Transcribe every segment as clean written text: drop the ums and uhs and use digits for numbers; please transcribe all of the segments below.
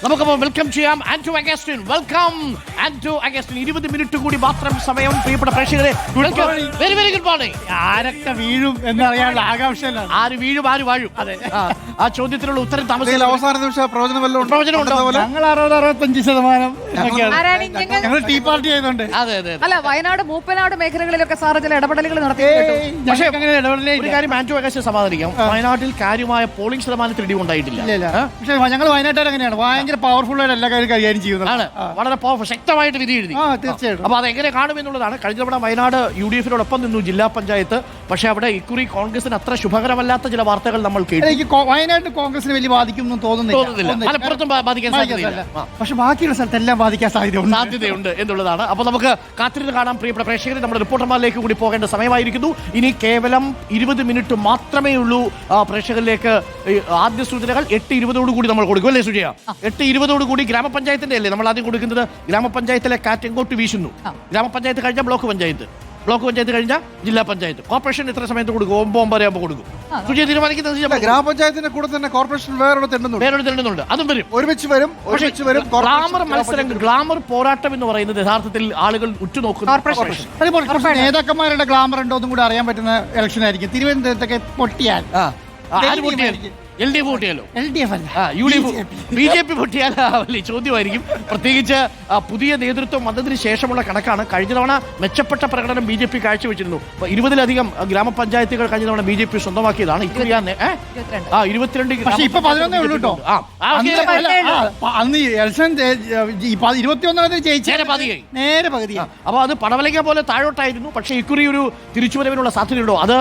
നമുക്കപ്പോൾ വെൽക്കം ചെയ്യാം Anto Augustine. Welcome Anto Augustine. 20 minute കൂടി മാത്രം സമയം. പ്രിയപ്പെട്ട പ്രേക്ഷകരെ, വെരി വെരി ഗുഡ് മോർണിംഗ്. ആരൊക്കെ വീഴും എന്നറിയാനുള്ള ആകാംക്ഷയിലാണ്. ആര് വീഴും ആര് വാഴും? അതെ, ആ ചോദ്യത്തിനുള്ള ഉത്തരം താമസിക്കും. അവസാന നിമിഷം പ്രവചനമുണ്ടോ? ഞങ്ങൾ 60-65% ഞങ്ങൾ ടീ പാർട്ടി ചെയ്യുന്നുണ്ട്. അതെ അതെ. അല്ല, വയനാട് മൂപ്പനാട് മേഖലകളിലൊക്കെ സാറ് ചില ഇടപെടലുകൾ നടത്തി. പക്ഷേ ഒരു കാര്യം ആന്റോ അഗസ്റ്റിൻ സമാധാനിക്കാം, വയനാട്ടിൽ കാര്യമായ പോളിംഗ് ശതമാനത്തിൽ ഇടിവ് ഉണ്ടായിട്ടില്ല. പക്ഷേ ഞങ്ങൾ വയനാട്ടുകാർ അങ്ങനെയാണ്, ഭയങ്കര പവർഫുൾ ആയിട്ട് എല്ലാ കാര്യം കൈകാര്യം ചെയ്യുന്നതാണ്. വളരെ ശക്തമായിട്ട് വിധി എഴുതി. തീർച്ചയായിട്ടും. അപ്പൊ അതെങ്ങനെ കാണുമെന്നുള്ളതാണ്. കഴിഞ്ഞ തവണ വയനാട് UDF-നോടൊപ്പം നിന്നു ജില്ലാ പഞ്ചായത്ത്. പക്ഷെ അവിടെ ഇക്കുറി കോൺഗ്രസിന് അത്ര ശുഭകരമല്ലാത്ത ചില വാർത്തകൾ നമ്മൾ കേട്ടു. എനിക്ക് വയനാട്ടിൽ കോൺഗ്രസിന് വലിയ ബാധിക്കുമെന്ന് തോന്നുന്നില്ല. മലപ്പുറത്തും ബാധിക്കാൻ സാധ്യതയില്ല. പക്ഷെ ബാക്കിയുള്ള സ്ഥലത്തെല്ലാം ബാധിക്കാൻ സാധ്യതയുണ്ട് എന്നുള്ളതാണ്. അപ്പൊ നമുക്ക് കാത്തിരുന്ന് കാണാം. പ്രിയപ്പെട്ട പ്രേക്ഷകരെ, നമ്മുടെ റിപ്പോർട്ടർമാരിലേക്ക് കൂടി പോകേണ്ട സമയമായിരിക്കുന്നു. ഇനി കേവലം 20 മിനിറ്റ് മാത്രമേ ഉള്ളൂ പ്രേക്ഷകരിലേക്ക്. ആദ്യ സൂചനകൾ 8:20 കൂടി നമ്മൾ കൊടുക്കും അല്ലേ സുജയ? 8:20 കൂടി ഗ്രാമപഞ്ചായത്തിന്റെ അല്ലേ നമ്മൾ ആദ്യം കൊടുക്കുന്നത്? ഗ്രാമപഞ്ചായത്തിലെ കാറ്റ് എങ്ങോട്ട് വീശുന്നു? ഗ്രാമപഞ്ചായത്ത് കഴിഞ്ഞാൽ ബ്ലോക്ക് പഞ്ചായത്ത്, ബ്ലോക്ക് പഞ്ചായത്ത് കഴിഞ്ഞാൽ ജില്ലാ പഞ്ചായത്ത്, കോർപ്പറേഷൻ എത്ര സമയത്ത് കൊടുക്കും? 9 ആകുമ്പോൾ കൊടുക്കും. സുജയ തീരുമാനിക്കുന്നത് ഗ്രാമപഞ്ചായത്തിന്റെ കൂടെ തന്നെ കോർപ്പറേഷൻ വേറെ തെണ്ടുന്നുണ്ട്. അതും വരും, ഒരുമിച്ച് വരും. ഗ്ലാമർ മത്സരം, ഗ്ലാമർ പോരാട്ടം എന്ന് പറയുന്നത് യഥാർത്ഥത്തിൽ ആളുകൾ ഉറ്റുനോക്കുന്നു. അതേപോലെ നേതാക്കന്മാരുടെ ഗ്ലാമർ ഉണ്ടോ എന്നും കൂടെ അറിയാൻ പറ്റുന്ന ഇലക്ഷൻ ആയിരിക്കും. തിരുവനന്തപുരത്തൊക്കെ പൊട്ടിയാൽ LDF പൊട്ടിയാലോ? LDF അല്ല, BJP പൊട്ടിയാൽ വലിയ ചോദ്യമായിരിക്കും. പ്രത്യേകിച്ച് പുതിയ നേതൃത്വം വന്നതിന് ശേഷമുള്ള കണക്കാണ്. കഴിഞ്ഞ തവണ മെച്ചപ്പെട്ട പ്രകടനം BJP കാഴ്ചവെച്ചിരുന്നു. 20-ലധികം ഗ്രാമപഞ്ചായത്തുകൾ കഴിഞ്ഞ തവണ BJP സ്വന്തമാക്കിയതാണ്. 22. പക്ഷേ ഇപ്പൊ 11 ഉള്ളൂ കേട്ടോ. അന്ന് ഇലക്ഷൻ 21 ജയിച്ചു, നേരെ പകുതി. അപ്പൊ അത് പടവലങ്ങ പോലെ താഴോട്ടായിരുന്നു. പക്ഷേ ഇക്കുറി ഒരു തിരിച്ചുവരവിനുള്ള സാധ്യതയുണ്ടോ? അത്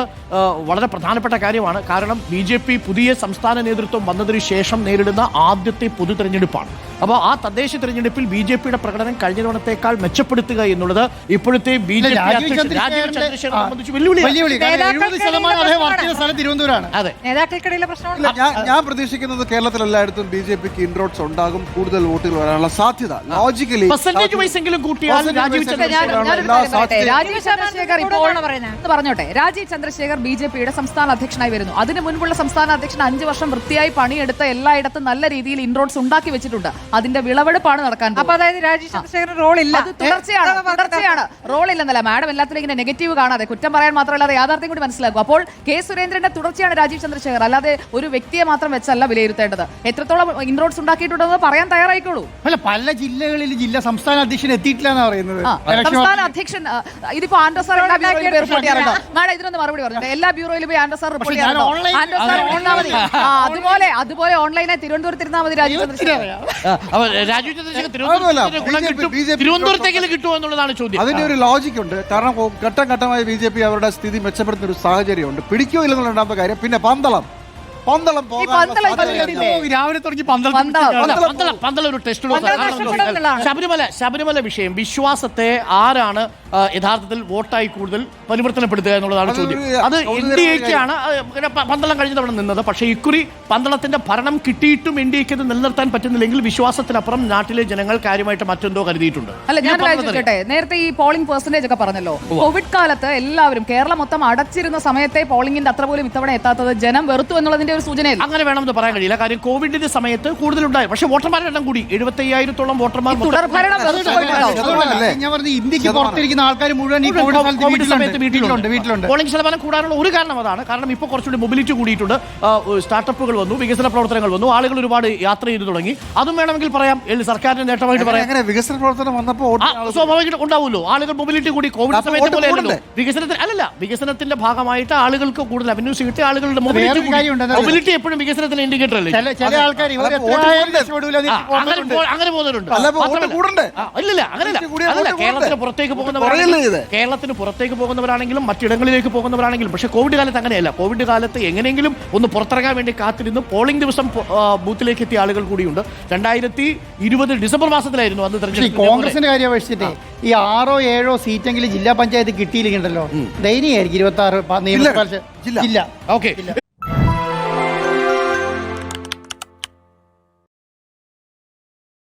വളരെ പ്രധാനപ്പെട്ട കാര്യമാണ്. കാരണം BJP പുതിയ സംസ്ഥാന നേതൃത്വം വന്നതിന് ശേഷം നേരിടുന്ന ആദ്യത്തെ പൊതു തെരഞ്ഞെടുപ്പാണ്. അപ്പോൾ ആ തദ്ദേശ തെരഞ്ഞെടുപ്പിൽ BJP-യുടെ പ്രകടനം കഴിഞ്ഞ തവണത്തേക്കാൾ മെച്ചപ്പെടുത്തുക എന്നുള്ളത് ഇപ്പോഴത്തെ BJP രാജീവ് ചന്ദ്രശേഖരനെ സംബന്ധിച്ച് വെല്ലുവിളിയാണ്. അതെ, നേതാക്കൾക്കിടയിലെ പ്രശ്നമാണ്. ഞാൻ പ്രതീക്ഷിക്കുന്നത് കേരളത്തിൽ എല്ലായിടത്തും BJP-ക്ക് ഇൻറോഡ്സ് ഉണ്ടാകും, കൂടുതൽ വോട്ടുകൾ വരാനുള്ള സാധ്യത ലോജിക്കലി പെർസെന്റേജ് വൈസ് എങ്കിലും കൂട്ടിയാൽ രാജീവ് ചന്ദ്രശേഖർ ഇപ്പോൾ പറഞ്ഞോട്ടെ. രാജീവ് ചന്ദ്രശേഖർ BJP-യുടെ സംസ്ഥാന അധ്യക്ഷനായി വരുന്നു. അതിന് മുൻപുള്ള സംസ്ഥാന അധ്യക്ഷൻ 5 വർഷം വൃത്തിയായി പണിയെടുത്ത് എല്ലായിടത്തും നല്ല രീതിയിൽ ഇൻറോഡ്സ് ഉണ്ടാക്കി വെച്ചിട്ടുണ്ട്. അതിന്റെ വിളവെടുപ്പാണ് നടക്കാൻ. അപ്പൊ അതായത് രാജീവ് ചന്ദ്രശേഖരൻ റോൾ ഇല്ല, തുടർച്ചയാണ്. റോൾ ഇല്ലെന്നല്ല മാഡം, എല്ലാത്തിലും ഇങ്ങനെ നെഗറ്റീവ് കാണാതെ കുറ്റം പറയാൻ മാത്രമല്ലാതെ യാഥാർത്ഥ്യം കൂടി മനസ്സിലാക്കും. അപ്പോൾ കെ സുരേന്ദ്രന്റെ തുടർച്ചയാണ് രാജീവ് ചന്ദ്രശേഖർ, അല്ലാതെ ഒരു വ്യക്തിയെ മാത്രം വെച്ചല്ല വിലയിരുത്തേണ്ടത്. എത്രത്തോളം ഇൻറോഡ്സ് ഉണ്ടാക്കിയിട്ടുണ്ടെന്ന് പറയാൻ തയ്യാറായിക്കോളൂ. അല്ല, പല ജില്ലകളിൽ സംസ്ഥാന അധ്യക്ഷൻ എത്തിയിട്ടില്ല എന്നാ പറയുന്നത്. സംസ്ഥാന അധ്യക്ഷൻ ഇതിപ്പോ ആൻഡോ സാർ എല്ലാ ബ്യൂറോയിലും റിപ്പോർട്ട് ചെയ്യാറുണ്ടോ? മാഡം ഇതിനൊന്ന് മറുപടി പറഞ്ഞു. എല്ലാ ബ്യൂറോയിലും പോയി ആൻഡോ സാർ റിപ്പോർട്ട് ചെയ്യാറുണ്ടോ? ആൻഡോ സാർ അതുപോലെ ഓൺലൈനായി തിരുവനന്തപുരത്തിരുന്നാൽ മതി. രാജീവ് ചന്ദ്രശേഖർ തിരുവനന്തപുരത്തേക്ക് കിട്ടുമോ എന്നുള്ളതാണ് ചോദ്യം. അതിന്റെ ഒരു ലോജിക് ഉണ്ട്. കാരണം ഘട്ടം ഘട്ടമായി BJP അവരുടെ സ്ഥിതി മെച്ചപ്പെടുത്തുന്ന ഒരു സാഹചര്യമുണ്ട്. പിടിക്കോ ഇല്ലെന്നുള്ള രണ്ടാമത്തെ കാര്യം. പിന്നെ പന്തളം രാവിലെ തുടങ്ങി പന്തളം ഒരു ടെസ്റ്റ്. ശബരിമല വിഷയം, വിശ്വാസത്തെ ആരാണ് യഥാർത്ഥത്തിൽ വോട്ടായി കൂടുതൽ പരിവർത്തനപ്പെടുത്തുക എന്നുള്ളതാണ് ചോദ്യം. അത് NDA-ക്കാണ് പന്തളം കഴിഞ്ഞ തവണ നിന്നത്. പക്ഷേ ഇക്കുറി പന്തളത്തിന്റെ ഭരണം കിട്ടിയിട്ടും NDA-ക്ക് അത് നിലനിർത്താൻ പറ്റുന്നില്ലെങ്കിൽ വിശ്വാസത്തിനപ്പുറം നാട്ടിലെ ജനങ്ങൾ കാര്യമായിട്ട് മറ്റെന്തോ കരുതിയിട്ടുണ്ട്. അല്ല, ഞാൻ ചോദിക്കട്ടെ, നേരത്തെ ഈ പോളിംഗ് പെർസെന്റേജ് ഒക്കെ പറഞ്ഞല്ലോ. കോവിഡ് കാലത്ത് എല്ലാവരും കേരളം മൊത്തം അടച്ചിരുന്ന സമയത്തെ പോളിംഗിന്റെ അത്ര പോലും ഇത്തവണ എത്താത്തത് ജനം വെറുത്തു എന്നുള്ളതിന്റെ ഒരു സൂചനയില്ല. അങ്ങനെ വേണമെന്ന് പറയാൻ കഴിയില്ല. കാര്യം കോവിഡിന്റെ സമയത്ത് കൂടുതലുണ്ടായി. പക്ഷേ വോട്ടർമാരുടെ എണ്ണം കൂടി 75,000-ഓളം വോട്ടർമാർ. ഞാൻ പറഞ്ഞു, ഇന്ത്യക്ക് പുറത്തിരിക്കുന്ന ആൾക്കാർ മുഴുവൻ വീട്ടിലുണ്ട്. പോളിംഗ് ശതമാനം കൂടാനുള്ള ഒരു കാരണം അതാണ്. കാരണം ഇപ്പോൾ കുറച്ചുകൂടി മൊബിലിറ്റി കൂടിയിട്ടുണ്ട്. സ്റ്റാർട്ടപ്പുകൾ വന്നു, വികസന പ്രവർത്തനങ്ങൾ വന്നു, ആളുകൾ ഒരുപാട് യാത്ര ചെയ്തു തുടങ്ങി. അതും വേണമെങ്കിൽ പറയാം, സർക്കാരിന്റെ നേട്ടമായിട്ട് പറയാം. വികസന പ്രവർത്തനം വന്നപ്പോൾ സ്വാഭാവികമായിട്ട് ഉണ്ടാവുമല്ലോ, ആളുകൾ മൊബിലിറ്റി കൂടി. കോവിഡ് സമയത്ത് പോലെയല്ലോ വികസനത്തിന്റെ ഭാഗമായിട്ട് ആളുകൾക്ക് കൂടുതൽ അവന്യൂസ് കിട്ടി. ആളുകളുടെ മൊബിലിറ്റി എപ്പോഴും വികസനത്തിന്റെ ഇൻഡിക്കേറ്റർ അല്ലേ? ചില ആൾക്കാർ അങ്ങനെ പോകുന്നവരുണ്ട്. ഇല്ല, അങ്ങനെയല്ല. കേരളത്തിന് പുറത്തേക്ക് പോകുന്നവരാണെങ്കിലും മറ്റിടങ്ങളിലേക്ക് പോകുന്നവരാണെങ്കിലും. പക്ഷേ കോവിഡ് കാലത്ത് അങ്ങനെയല്ല. കോവിഡ് കാലത്ത് എങ്ങനെയെങ്കിലും ഒന്ന് പുറത്തിറങ്ങാൻ വേണ്ടി കാത്തിരുന്ന് പോളിംഗ് ദിവസം ബൂത്തിലേക്ക് എത്തിയ ആളുകൾ കൂടിയുണ്ട്. 2020 ഡിസംബർ മാസത്തിലായിരുന്നു അന്ന് തെരഞ്ഞെടുപ്പ്. കോൺഗ്രസിന്റെ കാര്യം അപേക്ഷിച്ചിട്ട് ഈ 6-7 സീറ്റെങ്കിലും ജില്ലാ പഞ്ചായത്ത് കിട്ടിയില്ലെങ്കിലോ ദയനീയായിരിക്കും. 26 ഓക്കെ,